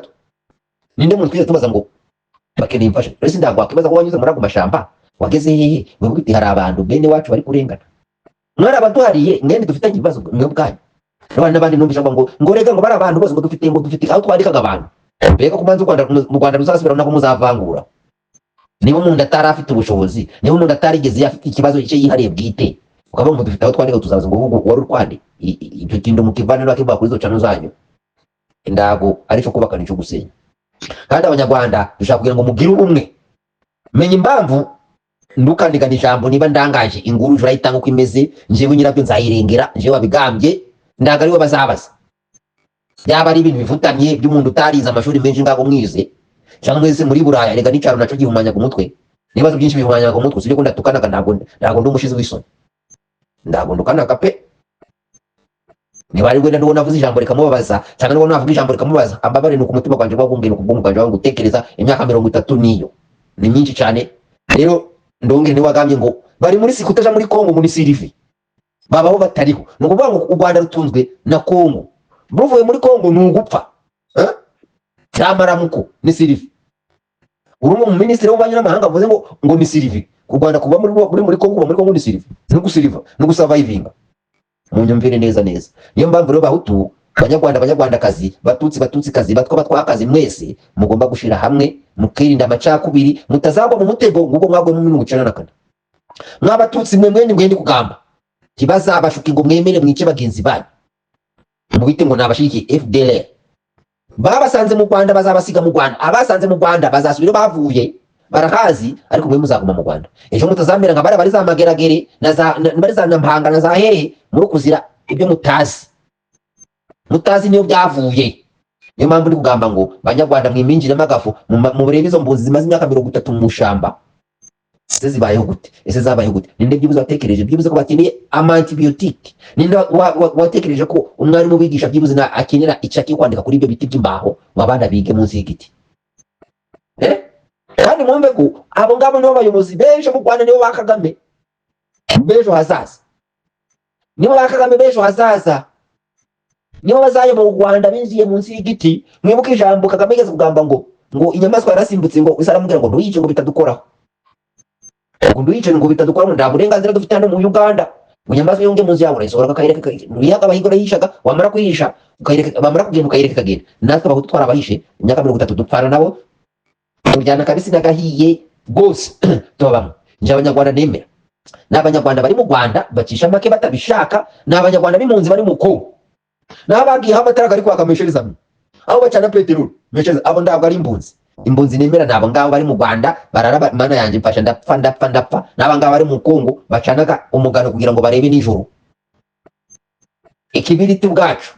Ninde muntu twize tubaza ngo bakeneye imfasha. Rese ndagwa kibaza ko wanyuze muri ago mashamba wageze hehe wewe kuti hari abantu bene wacu bari kurengana, mwari abaduhariye ngende dufitanye ibibazo mwe bwanyu n'abandi numvisha ngo rega ngo bari abantu bose ngo dufite aho twandikaga abantu mbega kumanza mu Rwanda ruzasubira nako muzavangura. Niba umuntu atari afite ubushobozi, niba umuntu atarigeze afite ikibazo cye yihariye bwite, ukaba ngo dufite aho twandika tuzaza ngo wari urwande icyo kintu mukivana n'akiva kuri zo cano zanyu, ndago ariko kubakana cyo gusenya. Kandi abanyarwanda dushaka kugira ngo mugire ubumwe, menya impamvu ndukandigana ijambo niba ndangaje inguru jurayitanga uko imeze, njewe nyirabyo nzayirengera, njewe wabigambye ndaga ariwe bazabaza. Yaba ari ibintu bifutamye by'umuntu utarize amashuri menshi ngago mwize cyangwa mwese muri Buraya rega n'icaro naco gihumanya ku mutwe, nibazo byinshi bihumanya ku mutwe, sije ko ndatukanaga ndago ndumushize w'isoni, ndago ndukanaga pe. Niba ari gwenda ndo navuze ijambo rikamubabaza cyangwa ndo navuga ijambo rikamubaza, ambabare nuko umutima kwanje wagumbira ku bwonko kwanje wangutekereza imyaka 30 niyo ni myinshi cyane. Rero ndongere ni wagambye ngo bari muri sikutaja muri Kongo muri Sirivi babaho batariho, nuko kuvuga ngo u Rwanda rutunzwe na Kongo, buvuye muri Kongo nugupfa cyamaramuko ni Sirivi. Urumwe mu ministre w'ububanyi n'amahanga avuze ngo ni Sirivi ku Rwanda kuba muri Kongo muri Kongo ni Sirivi no gusiriva no gusurvivinga. Munyumvire neza. Niyo mpamvu rero bahutu abanyarwandakazi batutsi kazi batwakazi mwese mugomba gushira hamwe mukirinda amacakubiri, mutazagwa mu mutego ngugo mwagwe mu 1994. Mwabatutsi mwende kugamba kibazabashuka ngo mwemere mwice bagenzi banyu mubite ngo nabashiki FDLR. Babasanze mu Rwanda bazabasiga mu Rwanda, abasanze mu Rwanda bazasubira bavuye barahazi, ariko mwe muzaguma mu Rwanda. Ejo mutazamera nka bari za mageragere bari za nampanga na za hehe muri kuzira ibyo mutazi niyo byavuye. Niyo mpamvu ndi kugamba ngo banyarwanda mwiminjire magafu mu burebe izo mbuzi zimaze imyaka 30 mu shamba. Ese zibayeho gute? Ese zabayeho gute? Ninde byibuze watekereje byibuze ko bakeneye antibiotique? Ninde watekereje ko umwarimu bigisha byibuze na akenera icaki kwandika kuri ibyo biti by'imbaho wabana bige munsi y'igiti? Kandi mwumve ko abo ngabo nibo bayobozi bejo mu Rwanda, nibo bakagame bejo hazaza, nibo bakagame bejo hazaza, nibo bazayobora u Rwanda binjiye munsi y'igiti. Mwibuke ijambo Kagame yigeze kugamba ngo inyamaswa yarasimbutse ngo isaramubwira ngo ntuyice ngo bitadukoraho. kundu yice ngo bitadukora mu ndaburenganzira dufite hano mu Uganda munyamaswa yonge muzi yabura isora kayireka nuyaga bahigora yishaga wamara kuyisha ukayireka bamara kugenda ukayireka kagenda natwe abahutu twarabahishe imyaka 30 dupfana nabo urujyana kabisi nagahiye gose tubabamo nje abanyarwanda nemera n'abanyarwanda bari mu Rwanda bacisha make batabishaka n'abanyarwanda b'impunzi bari mu Kongo n'abagiye amatara gari kwaka mesherizamwe aho bacana peteroli mesheza abo ndabwo ari imbunzi nemera nabo ngabo bari mu Rwanda barara mana yanje mfasha ndapfa naba ngabo bari mu Kongo bacanaga umugano kugira ngo barebe nijoro ikibiriti bwacu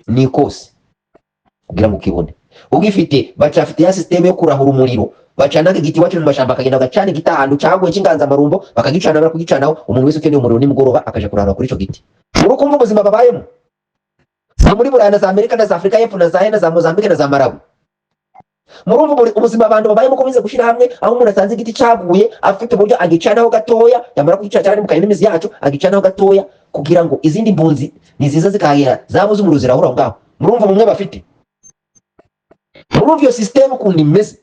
ni kose kugira ngo kibone ugifite bacafite ya system yo kurahura umuriro bacanaga igiti wacu mu mashamba akagenda gacana igitahandu cyaguye cy'inganza marumbo bakagicana bakugicanaho umuntu wese ukeneye umuriro nimugoroba akaje kurara kuri ico giti urukumva ubuzima babayemo muri Buraya na za Amerika na za Afrika y'Epfo na za Hena za Mozambique na za Malawi murumva ubuzima abantu babayemo ko bize gushira hamwe aho umuntu asanze igiti cyaguye afite uburyo agicanaho gatoya yamara kugicana cyane mu kayinimizi yacu agicanaho gatoya kugira ngo izindi mbunzi niziza zikagira zabuze umuriro zirahura ngaho murumva mumwe bafite murumva iyo system kundi imeze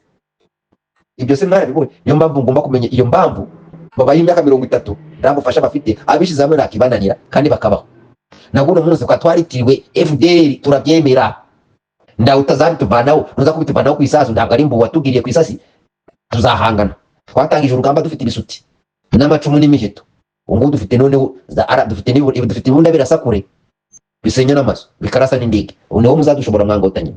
ibyo se mwari bibonye niyo mpamvu ngomba kumenya iyo mpamvu babaye imyaka 30 ndamufasha bafite abishize hamwe nakibananira kandi bakabaho naguno munsi kwa twaritiriwe FDL turabyemera ndawe utazabituvanaho nuza kubituvanaho ku isasu ntabwo ari mbu watugiriye ku isasi tuzahangana twatangije urugamba dufite ibisuti n'amacumu n'imiheto ubwo dufite noneho dufite ibunda birasakure bisenya n'amaso bikarasa n'indege ubu niho muzadushobora mwangotanyi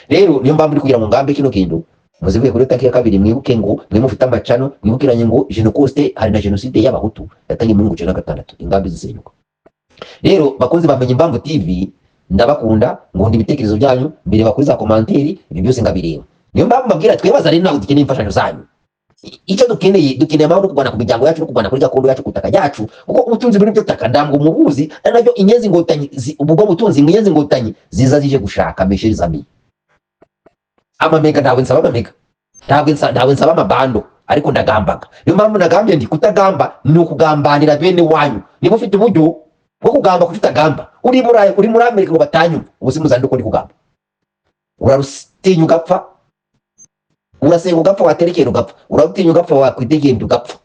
rero niyo mpamvu ndi kugira ngo ngambe kino kintu muzivuye kuri taki ya kabiri mwibuke ngo mwe mufite amacano mwibukiranye ngo Genocoste hari na genocide y'abahutu yatangiye muri 1996 ingambi zisenyuka rero bakunzi bamenye Impamvu TV ndabakunda ngo ndi ibitekerezo byanyu mbere kuri za komanteri ibi byose ngabireba niyo mpamvu mbabwira twebaza rero nawe dukeneye imfashanyo zanyu icyo dukeneye amahoro kugwana ku miryango yacu no kugwana kuri gakondo yacu kutaka yacu kuko ubutunzi buri byo taka ndamgo mubuzi nabyo inyenzi ngotanyi ubwo butunzi inyenzi ngotanyi ziza zije gushaka mesherizami amamega ntawe nsaba amamega ntawe nsaba amabando ariko ndagambaga niyo mpamvu nagambye ndi kutagamba ni ukugambanira bene wanyu niba ufite uburyo bwo kugamba kutagamba uri Burayi uri muri Amerika ngo batanyu ubusi muzandi uko ndi kugamba urarutinya ugapfa urasenga ugapfa waterekera ugapfa urarutinya ugapfa wakwitegenda ugapfa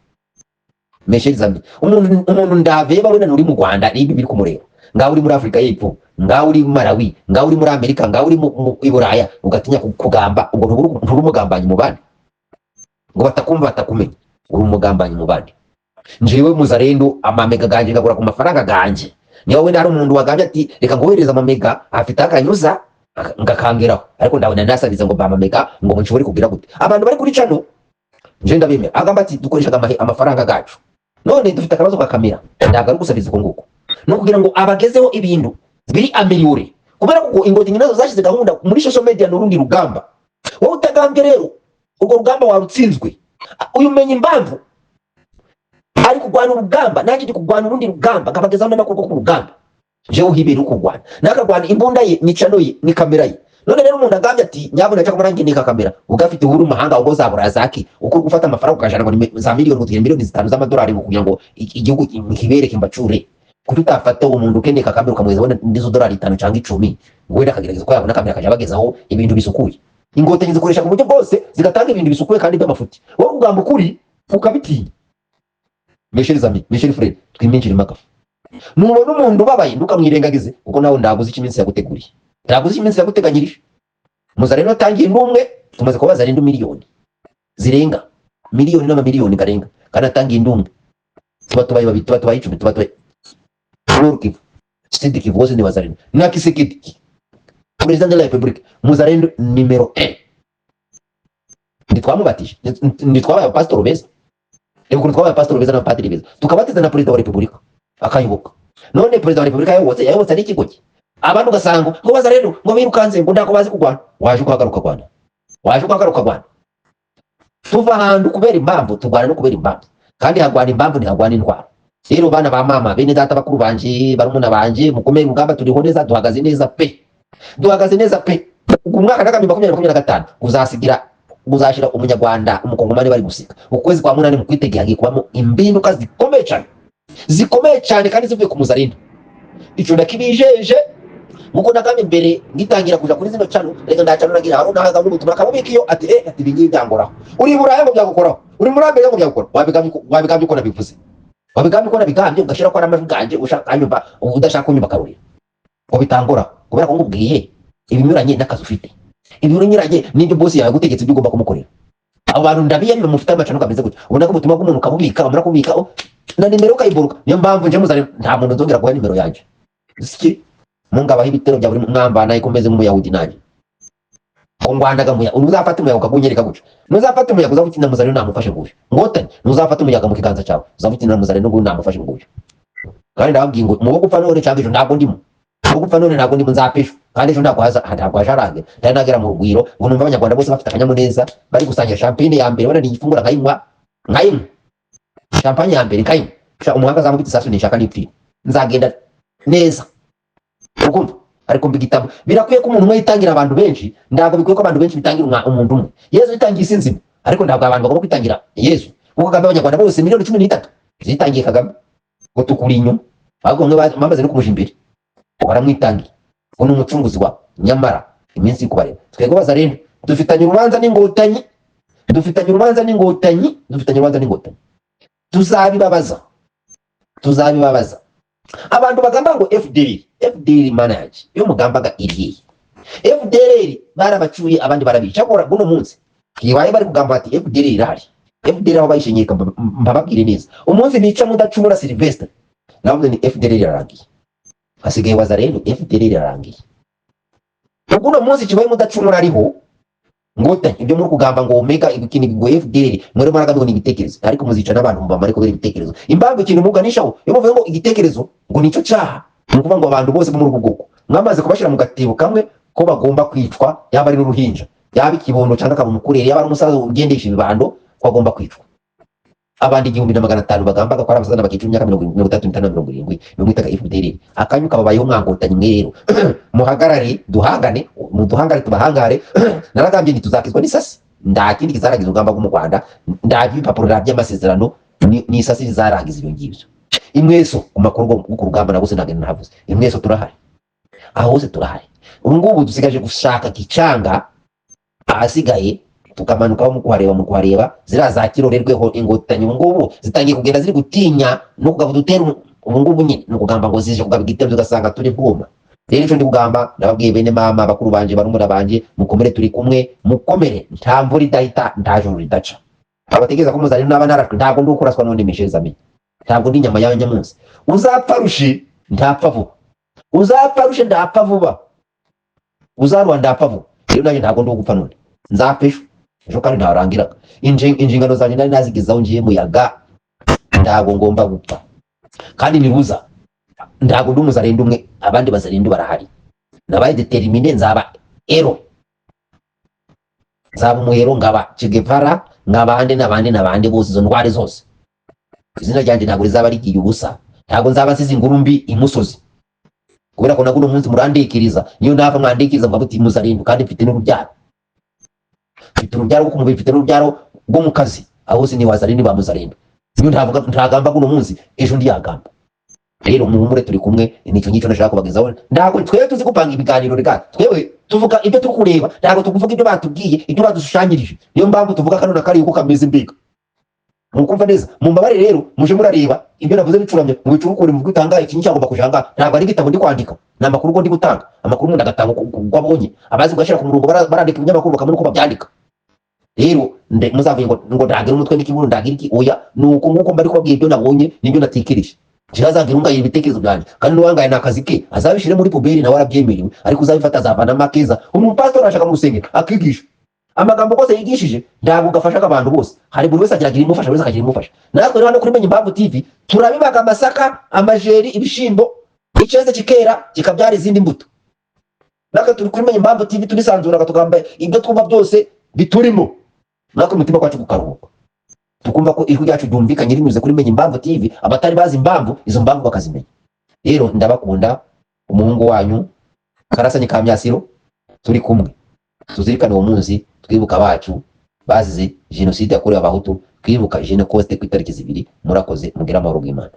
mesherizami umuntu ndaveba wena uri mu Rwanda ibi biri kumureba ngaho uri muri Afrika y'Epfo ngaho uri muri Malawi ngaho uri muri Amerika ngaho uri mu Buraya ugatinya kugamba ubwo nturi umugambanyi mu bandi ngo batakumva batakumenya uri umugambanyi mu bandi njewe muzarendo amamega ganje ngagura ku mafaranga ganje niyo wenda hari umuntu wagambye ati reka ngohereza amamega afite akanyuza ngakangeraho ariko ndabona nasabiza ngo bamamega ngo nshobore kugira gute abantu bari kuri channel nje ndabemera agamba ati dukoreshaga amafaranga gacu none dufite akabazo ka kamera ndaga ari gusabiza uko nguko no kugira ngo abagezeho ibintu biri ameliore kubera ko ingotinyi nazo zashize gahunda muri social media n'urundi rugamba wowe utagambye rero ubwo rugamba warutsinzwe uyumenye impamvu ari kugwana urugamba nanjye ndi kugwana urundi rugamba kabagezaho n'amakuru ku rugamba je uhibera ukugwana nakagwana imbunda ye ni channel ye ni kamera ye none rero umuntu agambye ati nyabo naca kumurangi nika kamera ugafite uhuru mahanga ugo za burazaki uko gufata amafaranga ukajana ngo za miliyoni 5 z'amadolari kugira ngo igihugu kibereke mbacure kutafata umuntu ukeneye kamera ukamweza wenda ndizo dolari 5 cyangwa 10 wenda kagerageza ko yabona kamera kaje bagezaho ibintu bisukuye ingotanyi zikoresha ku buryo bwose zigatanga ibintu bisukuye kandi by'amafuti wowe ugamba ukuri ukabitinya Michel Fred twiminjira makafu nubona umuntu babaye ndukamwirengagize kuko nawe ndaguze ikiminsi yaguteguriye ndaguze ikiminsi yaguteganyirije muzareno atangiye ndumwe tumaze kubaza rendo miliyoni zirenga miliyoni n'amamiliyoni garenga kandi atangiye ndumwe tubaye babiri tubaye 10 tubaye Kivu Sidi Kivu wose ni wazarendo na Kisekedi President de la République muzarendo numero 1 nditwamubatije nditwabaye pastor beza Ego twabaye pastor beza na padiri beza tukabatiza na President wa Republika akayibuka none President wa Republika yawotse ari kigoki abantu gasango ngo bazarendo ngo birukanze ngo ndako bazi kugwana waje ukagaruka Rwanda tuva handu kubera impamvu tugwana no kubera impamvu kandi hagwana impamvu ni hagwana indwara rero bana ba mama bene data bakuru banje barumuna banje mukomeye mugamba turiho neza duhagaze neza pe umwaka naga 2025 uzashira umunyarwanda umukongomani bari gusika ukwezi kwa munani mu kwitegeye hagiye kubamo imbinduka zikomeye cyane kandi zivuye ku muzarendo ico ndakibijeje muko nagamye mbere ngitangira kuja kuri zino channel reka ndacana nagira haro nahaga n'ubutumwa kabubikiyo ati ati bingi byangoraho uri Burayi ngo byagukoraho uri muri Amerika ngo byakora wabigambye uko nabivuze, wabigambye uko nabigambye ugashira ko amajwi ganje ushaka anyumva udashaka kunyumva karuri ngo bitangora kubera ko ngubwiye ibinyuranye n'akazi ufite, ibinyuranye n'ibyo boss yawe gutegetse ibyo ugomba kumukorera. Abo bantu ndabiye ni mufite amacano kameze gutya, ubona ko ubutumwa bw'umuntu ukabubika, amara kubika na nimero ukayiburuka. Niyo mpamvu nje muzare nta muntu nzongera guha nimero yanjye. Siki mungabaho ibitero bya buri mwambana ikomeze nk'umuyahudi nanjye ongwandaga muya uzafata umuyaga ukagunyereka guca, nuzafata umuyaga uzabukina muzare namufashe nguye ngotanye, nuzafata umuyaga mu kiganza cyawe uzabukina muzare n'ubu namufashe nguye. Kandi ndababwiye ngo mubo gupfa none cyangwa ejo ntabwo ndimo, mubo gupfa none ntabwo ndimo, nzapishwa kandi ejo ntabwo hajarange ndari nagera mu rugwiro ngo numva abanyarwanda bose bafite akanyamuneza bari gusangira champagne ya mbere barani ifungura nkayinywa champagne ya mbere nkayinywa umuhanga zamufite isasu nishaka n'ipfi nzagenda neza ukumva. Ariko mbigitamo birakwiye ko umuntu umwe yitangira abantu benshi, ntabwo bikwiye ko abantu benshi bitangira umuntu umwe. Yesu yitangiye isi nzima, ariko ntabwo abantu bagomba kwitangira Yesu kuko Kagame abanyarwanda bose miliyoni 13 zitangiye Kagame ngo tukuri inyuma, ahubwo mwe bamaze no kumuja imbere baramwitangiye ngo ni umucunguzi wa nyamara iminsi ikubareba. Twego baza rero dufitanye urubanza n'ingotanyi, tuzabibabaza abantu bagamba ngo FDL manage yo mugambaga iriye FDL barabacuye abandi barabica kora buno munsi kibaye bari kugamba ati FDL irahari, FDL aho bayishenyeka mbababwire neza umunsi bica mudacumura Sylvester navuze ni FDL irarangiye, hasigaye waza rero FDL irarangiye. Buno munsi kibaye mudacumura ariho ngota ibyo muri kugamba ngo omega ibikini ngo FDL mwere maraga ngo ni ibitekerezo, ariko muzica n'abantu mbamara ariko ibitekerezo impamvu ikintu muganishaho yo muvuga ngo igitekerezo ngo nico cyaha, nukuvuga ngo abantu bose bo muri ubwoko mwamaze kubashira mu gatebo kamwe ko bagomba kwicwa, yaba ari n'uruhinja yaba ikibondo cyangwa akamukurere yaba ari umusaza ugendesha ibibando ko agomba kwicwa. Abandi 1500 bagambaga ko ari abasana bakica imyaka 35 bamwitaga FDL akanyuka babayeho mwangotanyi mwe rero muhagarare duhangane muduhangare tubahangare naragambye ntituzakizwa n'isasi nda kindi kizaragiza ugamba mu Rwanda ndaje ibipapuro by'amasezerano ni isasi zaragiza ibyo ngibyo. Imweso ku makuru ku rugamba nabose nagenda navuze imweso turahari aho hose turahari. Ubu ngubu dusigaje gushaka gicanga ahasigaye tukamanuka mu kuhareba ziraza kirorerweho ingotanyi ubu ngubu zitangiye kugenda ziri gutinya no kugavuga dutera ubu ngubu nyine no kugamba ngo zije kugaba igitero ugasanga turi bwoma. Rero ico ndi kugamba nababwiye bene mama bakuru banje barumura banje mukomere turi kumwe mukomere nta mvura idahita nta joro ridaca. Abategeza ko muzari n'aba narashwe ntabwo ndi ukuraswa n'undi misheza amenye, ntabwo ndi nyama yawe nyamunsi uzapfa rushi ndapfa vuba, uzapfa rushi ndapfa vuba, uzarwa ndapfa vuba. Rero nanjye ntabwo ndi gupfa none nzapeshwa ejo kandi ntarangiraga injingano zanjye nari nazigezaho ngiye muyaga ntabwo ngomba gupfa kandi niruza ntabwo ndi umuzarendo umwe abandi bazarendo barahari nabaye determine nzaba ero nzaba umuhero ngaba Che Guevara n'abandi bose izo ndware zose izina ryanje ntabwo rizaba rigiye ubusa, ntabwo nzaba nsize inkuru mbi imusozi kubera ko naguno munsi murandikiriza niyo ndava mwandikiriza ngo abuti muzarendo kandi mfite n'urubyaro kuko mubifite n'urubyaro rwo mu kazi aho se ni wazarindi bamuzarendo niyo ntagamba guno munsi ejo ndi yagamba. Rero muhumure turi kumwe nicyo ngicyo nashaka kubagezaho, ntabwo twebwe tuzi gupanga ibiganiro rega twebwe tuvuga ibyo turi kureba ntabwo tukuvuga ibyo batubwiye ibyo badushushanyirije, niyo mpamvu tuvuga kano nakari uko kameze mbega mukumva neza mumbabare. Rero muje murareba ibyo navuze bicuramye mu bicurukure mu gutanga ikinyi cyangwa bakujanga ntabwo ari gitabo ndi kwandika na makuru ngo ndi gutanga amakuru mu ndagatanga gwabonye abazi gashira ku murongo barandika ibinyamakuru bakamenya uko babyandika. Rero muzavuye ngo ndagira umutwe n'ikibuno ndagira iki oya nuko nguko mbari kubabwiye ibyo nabonye nibyo natikirije kirazangira ungaye ibitekerezo byanje kandi nuwangaye nakazi ke azabishire muri puberi na warabyemerewe, ariko uzabifata azavana makeza umupastor ashaka mu rusengero akigisha amagambo kose yigishije ntabwo gafashaga abantu bose, hari buri wese agira imufasha wese akagira imufasha. Natwe rero hano kuri Menye Impamvu TV turabibaga amasaka amajeri ibishimbo iceze kikera kikabyara izindi mbuto. Natwe turi kuri Menye Impamvu TV turisanzura tugamba ibyo twumva byose biturimo natwe umutima kwacu gukaruhuka tukumva ko ijwi ryacu ryumvikanye rinyuze kuri Menye Impamvu TV, abatari bazi impamvu izo mpamvu bakazimenya. Rero ndabakunda umuhungu wanyu Karasanye ka Myasiro turi kumwe tuzirikana uwo munsi twibuka abacu bazize jenoside yakorewe abahutu, twibuka Jeune Coste ku itariki 2. Murakoze mugira amahoro y'Imana.